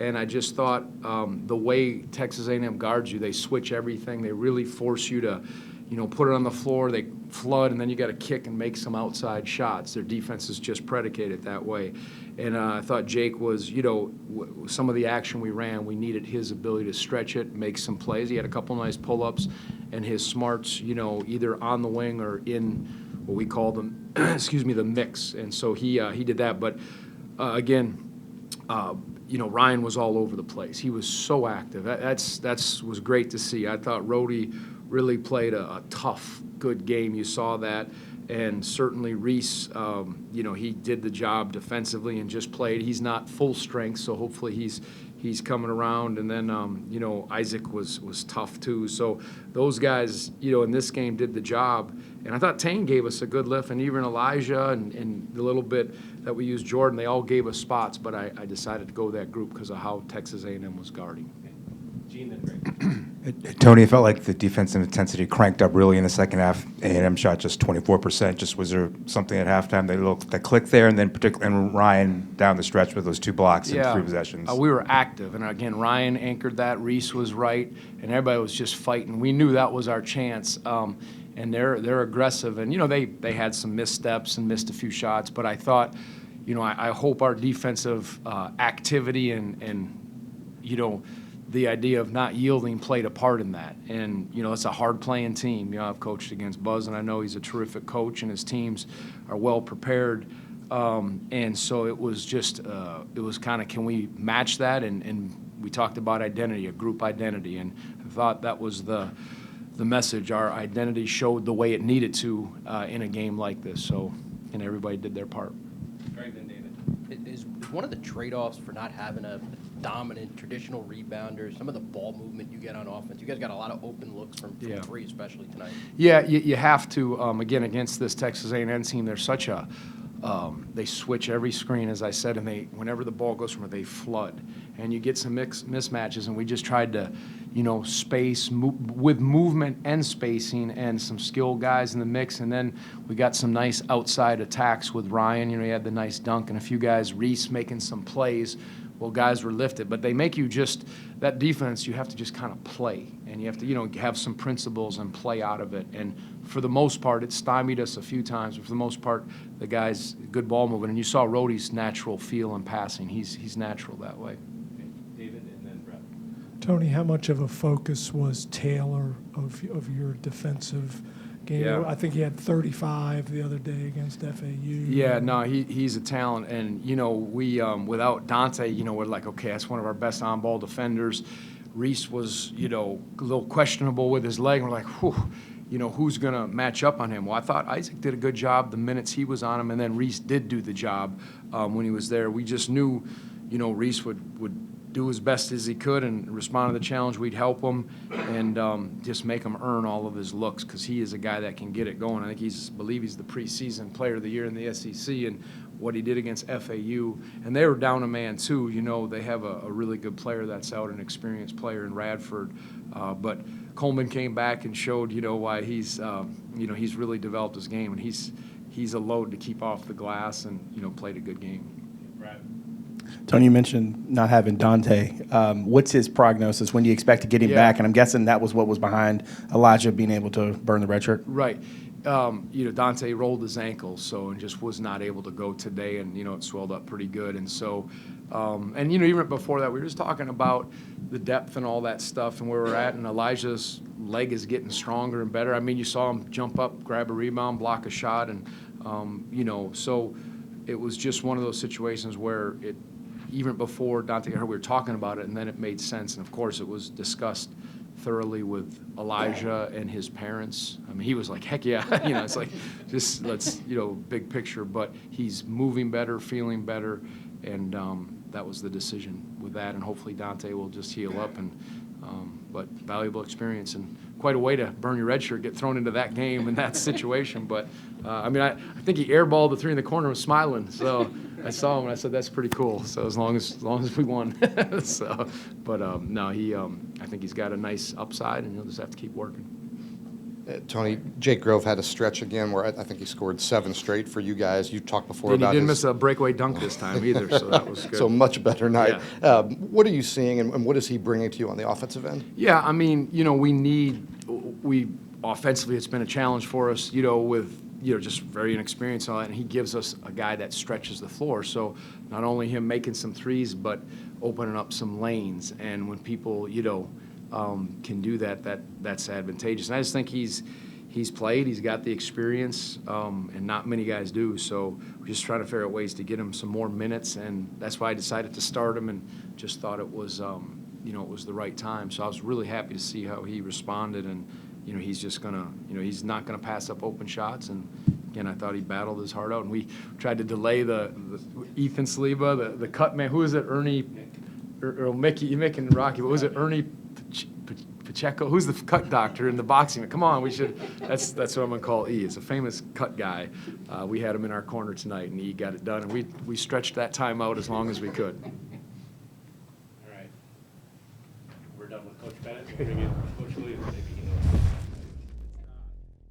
And I just thought the way Texas A&M guards you, they switch everything. They really force you to, put it on the floor. They flood, and then you got to kick and make some outside shots. Their defense is just predicated that way. And I thought Jake was, some of the action we ran, we needed his ability to stretch it, make some plays. He had a couple nice pull-ups, and his smarts, either on the wing or in what we call them, the mix. And so he did that. But again, Ryan was all over the place. He was so active. That was great to see. I thought Rhodey really played a tough, good game. You saw that. And certainly Reese, he did the job defensively and just played. He's not full strength, so hopefully he's coming around. And then, Isaac was tough too. So those guys, in this game did the job. And I thought Tane gave us a good lift, and even Elijah and the little bit that we used Jordan, they all gave us spots. But I decided to go that group because of how Texas A&M was guarding. Gene, then Greg. Tony, it felt like the defensive intensity cranked up really in the second half. A&M shot just 24%. Just was there something at halftime that clicked there, and then and Ryan down the stretch with those 2 blocks and 3 possessions? We were active, and again, Ryan anchored that. Reese was right, and everybody was just fighting. We knew that was our chance, and they're aggressive. And they had some missteps and missed a few shots, but I thought, I hope our defensive activity and the idea of not yielding played a part in that. And, it's a hard-playing team. I've coached against Buzz, and I know he's a terrific coach, and his teams are well prepared. And so it was just, it was kind of, can we match that? And we talked about identity, a group identity, and I thought that was the message. Our identity showed the way it needed to in a game like this. So, and everybody did their part. Greg, then David. Is one of the trade-offs for not having a dominant traditional rebounder, some of the ball movement you get on offense? You guys got a lot of open looks from 3, especially tonight. Yeah, you have to. Again, against this Texas A&M team, they're such a they switch every screen, as I said, and whenever the ball goes from where they flood, and you get some mismatches, and we just tried to, space with movement and spacing and some skilled guys in the mix, and then we got some nice outside attacks with Ryan. He had the nice dunk and a few guys, Reese making some plays. Well, guys were lifted, but they make you just, that defense, you have to just kind of play, and you have to, have some principles and play out of it. And for the most part, it stymied us a few times, but for the most part, the guys, good ball movement. And you saw Rhodey's natural feel and passing. He's natural that way. Okay. David, and then Brett. Tony, how much of a focus was Taylor of your defensive game? Yeah. I think he had 35 the other day against FAU. Yeah, no, he's a talent, and we without Dante, we're like, okay, that's one of our best on-ball defenders. Reese was, a little questionable with his leg, and we're like, whew, who's going to match up on him? Well, I thought Isaac did a good job the minutes he was on him, and then Reese did do the job when he was there. We just knew, Reese would do as best as he could and respond to the challenge. We'd help him and just make him earn all of his looks, because he is a guy that can get it going. I think he's the preseason player of the year in the SEC, and what he did against FAU. And they were down a man too. They have a really good player that's out, an experienced player in Radford. But Coleman came back and showed, why he's really developed his game, and he's a load to keep off the glass and played a good game. Brad. Tony, you mentioned not having Dante. What's his prognosis? When do you expect to get him back? And I'm guessing that was what was behind Elijah being able to burn the red shirt. Right. Dante rolled his ankle, and just was not able to go today, and it swelled up pretty good, and so, even before that, we were just talking about the depth and all that stuff and where we're at, and Elijah's leg is getting stronger and better. I mean, you saw him jump up, grab a rebound, block a shot, and so it was just one of those situations where even before Dante got hurt, we were talking about it, and then it made sense, and of course it was discussed thoroughly with Elijah and his parents. I mean, he was like, heck yeah, it's like, just let's, big picture, but he's moving better, feeling better, and that was the decision with that, and hopefully Dante will just heal up, and but valuable experience and quite a way to burn your red shirt, get thrown into that game in that situation. But I think he airballed the 3 in the corner and was smiling. So I saw him and I said, that's pretty cool. So as long as we won. No, I think he's got a nice upside, and he'll just have to keep working. Tony, Jake Grove had a stretch again where I think he scored 7 straight for you guys. You talked before And he about didn't his, miss a breakaway dunk this time either, so that was good. so much better night. Yeah. What are you seeing, and what is he bringing to you on the offensive end? Yeah, I mean, we offensively, it's been a challenge for us, with, just very inexperienced and all that, and he gives us a guy that stretches the floor. So not only him making some threes, but opening up some lanes. And when people, can do that, that's advantageous. And I just think he's played, he's got the experience, and not many guys do. So we're just trying to figure out ways to get him some more minutes, and that's why I decided to start him, and just thought it was, it was the right time. So I was really happy to see how he responded, and he's just gonna, he's not gonna pass up open shots. And again, I thought he battled his heart out, and we tried to delay the Ethan Saliba, the cut man. Who is it? Ernie or Mickey? You making Rocky? What was it? Ernie Pacheco? Who's the cut doctor in the boxing? Come on, we should. That's what I'm gonna call E. It's a famous cut guy. We had him in our corner tonight, and he got it done. And we stretched that time out as long as we could. All right. We're done with Coach Bennett. We'll bring in Coach Williams. Maybe he knows.